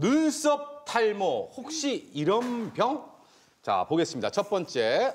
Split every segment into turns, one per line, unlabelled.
눈썹 탈모 혹시 이런 병? 자, 보겠습니다. 첫 번째.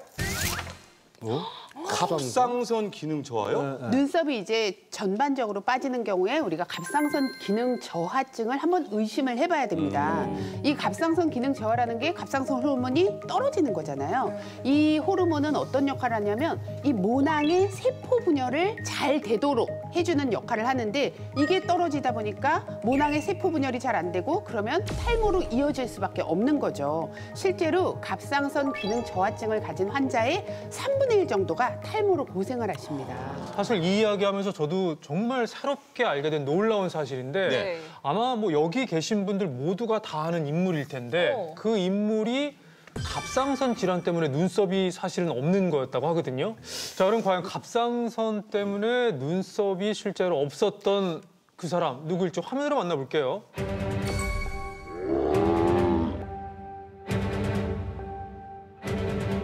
갑상선 기능 저하요?
눈썹이 이제 전반적으로 빠지는 경우에 우리가 갑상선 기능 저하증을 한번 의심을 해봐야 됩니다. 이 갑상선 기능 저하라는 게 갑상선 호르몬이 떨어지는 거잖아요. 이 호르몬은 어떤 역할을 하냐면 이 모낭의 세포 분열을 잘 되도록 해주는 역할을 하는데 이게 떨어지다 보니까 모낭의 세포 분열이 잘 안 되고 그러면 탈모로 이어질 수밖에 없는 거죠. 실제로 갑상선 기능 저하증을 가진 환자의 3분의 1 정도가 탈모로 고생을 하십니다.
사실 이 이야기하면서 저도 정말 새롭게 알게 된 놀라운 사실인데
네.
아마 뭐 여기 계신 분들 모두가 다 아는 인물일 텐데 그 인물이 갑상선 질환 때문에 눈썹이 사실은 없는 거였다고 하거든요. 자, 그럼 과연 갑상선 때문에 눈썹이 실제로 없었던 그 사람 누구일지 화면으로 만나볼게요.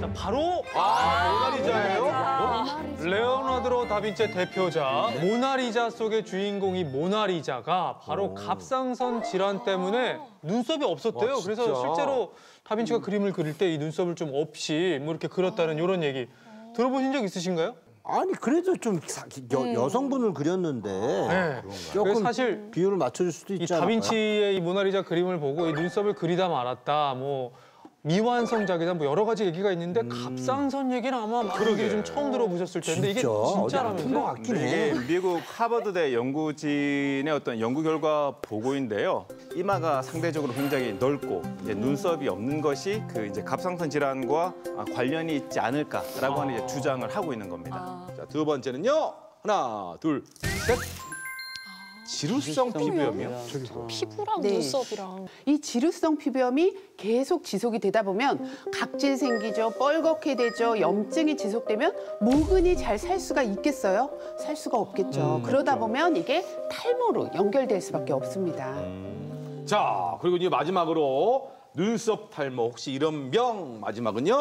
자, 바로
모나리자예요?
레오나르도 다빈치의 대표작 모나리자 속의 주인공이 모나리자가 바로 갑상선 질환 때문에 눈썹이 없었대요.
와,
그래서
진짜?
실제로 다빈치가 그림을 그릴 때 이 눈썹을 좀 없이 뭐 이렇게 그렸다는 이런 얘기 들어보신 적 있으신가요?
아니 그래도 좀 여성분을 그렸는데
네.
조금
사실
비율을 맞춰줄 수도
이
있지 않을까요?
다빈치의 이 모나리자 그림을 보고 이 눈썹을 그리다 말았다 뭐 미완성작이다 뭐 여러 가지 얘기가 있는데 갑상선 얘기는 아마 많은 분들이 좀 처음 들어보셨을 텐데 이게
진짜? 어디 아픈 것
진짜라면서요?
같긴 해.
이게 미국 하버드대 연구진의 어떤 연구 결과 보고인데요. 이마가 상대적으로 굉장히 넓고 이제 눈썹이 없는 것이 그 이제 갑상선 질환과 관련이 있지 않을까라고 하는 이제 주장을 하고 있는 겁니다.
자, 두 번째는요. 하나, 둘, 셋. 지루성 피부염이요?
피부랑
네.
눈썹이랑.
이 지루성 피부염이 계속 지속이 되다 보면 각질 생기죠, 뻘겋게 되죠, 염증이 지속되면 모근이 잘 살 수가 있겠어요? 살 수가 없겠죠. 그러다 보면 이게 탈모로 연결될 수밖에 없습니다.
자, 그리고 이제 마지막으로 눈썹 탈모 혹시 이런 병 마지막은요.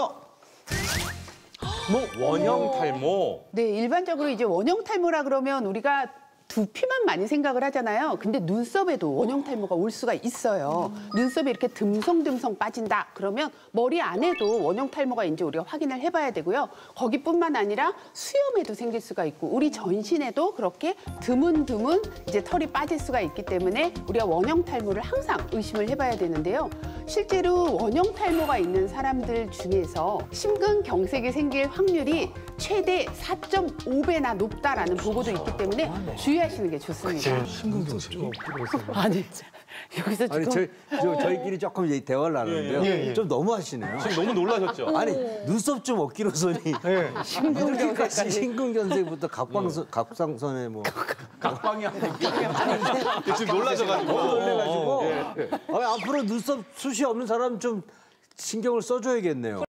뭐 원형 탈모.
네, 일반적으로 이제 원형 탈모라 그러면 우리가 두피만 많이 생각을 하잖아요. 근데 눈썹에도 원형 탈모가 올 수가 있어요. 눈썹이 이렇게 듬성듬성 빠진다. 그러면 머리 안에도 원형 탈모가 있는지 우리가 확인을 해봐야 되고요. 거기뿐만 아니라 수염에도 생길 수가 있고 우리 전신에도 그렇게 드문드문 이제 털이 빠질 수가 있기 때문에 우리가 원형 탈모를 항상 의심을 해봐야 되는데요. 실제로 원형 탈모가 있는 사람들 중에서 심근경색이 생길 확률이 최대 4.5배나 높다라는 보고도 있기 때문에 주의하시는 게 좋습니다. 아니, 여기서
아니
지금
저희끼리 조금 이제 대화를 나누는데요. 좀 너무하시네요.
지금 너무 놀라셨죠?
아니 눈썹 좀 없기로서니 이렇게까지 심근경색부터 갑상선에 뭐
각방이 아니고 지금 놀라셔가지고.
놀래가지고 아니, 앞으로 눈썹 숱이 없는 사람 좀 신경을 써줘야겠네요.